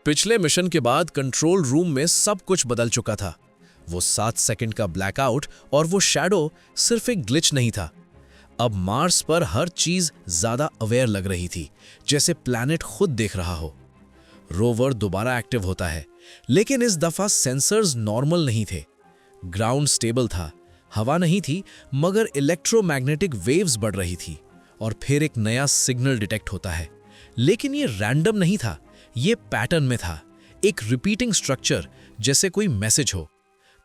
पिछले मिशन के बाद कंट्रोल रूम में सब कुछ बदल चुका था। वो 7 सेकंड का ब्लैकआउट और वो शैडो सिर्फ एक ग्लिच नहीं था। अब मार्स पर हर चीज ज्यादा अवेयर लग रही थी, जैसे प्लैनेट खुद देख रहा हो। रोवर दोबारा एक्टिव होता है, लेकिन इस दफा सेंसर्स नॉर्मल नहीं थे। ग्राउंड स्टेबल था, हवा नहीं थी, मगर इलेक्ट्रोमैग्नेटिक वेव्स बढ़ रही थी। और फिर एक नया सिग्नल डिटेक्ट होता है, लेकिन ये रैंडम नहीं था, ये पैटर्न में था, एक रिपीटिंग स्ट्रक्चर, जैसे कोई मैसेज हो।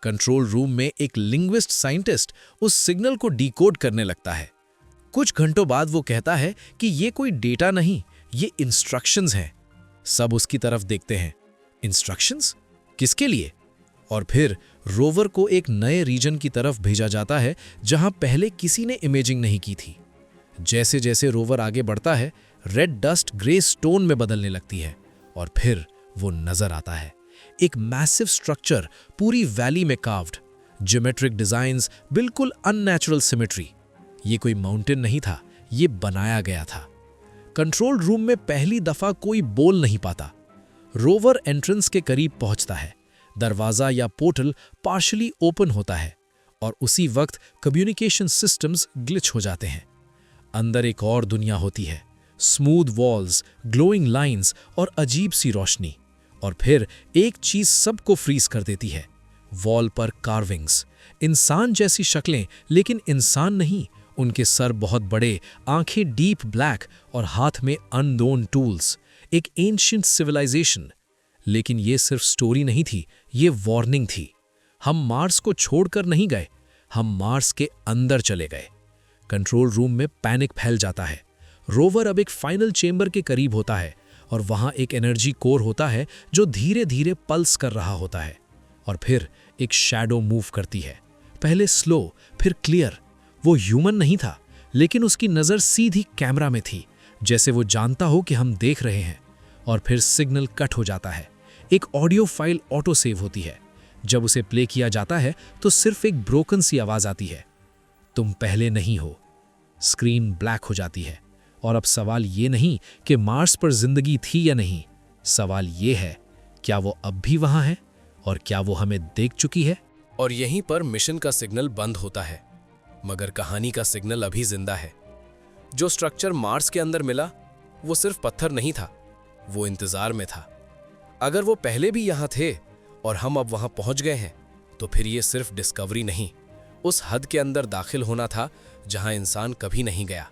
कंट्रोल रूम में एक लिंग्विस्ट साइंटिस्ट उस सिग्नल को डिकोड करने लगता है। कुछ घंटों बाद वो कहता है कि ये कोई डेटा नहीं, ये इंस्ट्रक्शंस हैं। सब उसकी तरफ देखते हैं। इंस्ट्रक्शंस? किसके लिए? और फिर रोवर को एक नए रीजन की तरफ भेजा जाता है, जहां पहले किसी ने इमेजिंग नहीं की थी। जैसे जैसे रोवर आगे बढ़ता है, रेड डस्ट ग्रे स्टोन में बदलने लगती है, और फिर वो नजर आता है एक मैसिव स्ट्रक्चर, पूरी वैली में कार्व्ड, ज्योमेट्रिक डिजाइन्स, बिल्कुल अननेचुरल सिमेट्री। ये कोई माउंटेन नहीं था, ये बनाया गया था। कंट्रोल रूम में पहली दफा कोई बोल नहीं पाता। रोवर एंट्रेंस के करीब पहुंचता है, दरवाजा या पोर्टल पार्शली ओपन होता है, और उसी वक्त कम्युनिकेशन सिस्टम्स ग्लिच हो जाते हैं। अंदर एक और दुनिया होती है, स्मूथ वॉल्स, ग्लोइंग लाइंस और अजीब सी रोशनी। और फिर एक चीज सबको फ्रीज कर देती है, वॉल पर कार्विंग्स, इंसान जैसी शक्लें, लेकिन इंसान नहीं। उनके सर बहुत बड़े, आंखें डीप ब्लैक और हाथ में अननोन टूल्स, एक एंशिएंट सिविलाइजेशन। लेकिन ये सिर्फ स्टोरी नहीं थी, ये वार्निंग थी। हम मार्स को छोड़कर नहीं गए, हम मार्स के अंदर चले गए। कंट्रोल रूम में पैनिक फैल जाता है। रोवर अब एक फाइनल चेंबर के करीब होता है, और वहां एक एनर्जी कोर होता है जो धीरे धीरे पल्स कर रहा होता है। और फिर एक शैडो मूव करती है, पहले स्लो, फिर क्लियर। वो ह्यूमन नहीं था, लेकिन उसकी नज़र सीधी कैमरा में थी, जैसे वो जानता हो कि हम देख रहे हैं। और फिर सिग्नल कट हो जाता है। एक ऑडियो फाइल ऑटो सेव होती है। जब उसे प्ले किया जाता है तो सिर्फ एक ब्रोकन सी आवाज आती है, तुम पहले नहीं हो। स्क्रीन ब्लैक हो जाती है। और अब सवाल ये नहीं कि मार्स पर जिंदगी थी या नहीं, सवाल ये है, क्या वो अब भी वहां है, और क्या वो हमें देख चुकी है? और यहीं पर मिशन का सिग्नल बंद होता है, मगर कहानी का सिग्नल अभी जिंदा है। जो स्ट्रक्चर मार्स के अंदर मिला, वो सिर्फ पत्थर नहीं था, वो इंतजार में था। अगर वो पहले भी यहां थे और हम अब वहां पहुंच गए हैं, तो फिर ये सिर्फ डिस्कवरी नहीं, उस हद के अंदर दाखिल होना था जहां इंसान कभी नहीं गया।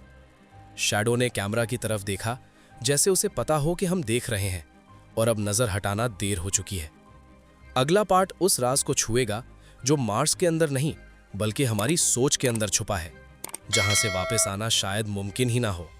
शैडो ने कैमरा की तरफ देखा, जैसे उसे पता हो कि हम देख रहे हैं, और अब नजर हटाना देर हो चुकी है। अगला पार्ट उस राज को छुएगा जो मार्स के अंदर नहीं, बल्कि हमारी सोच के अंदर छुपा है, जहां से वापस आना शायद मुमकिन ही ना हो।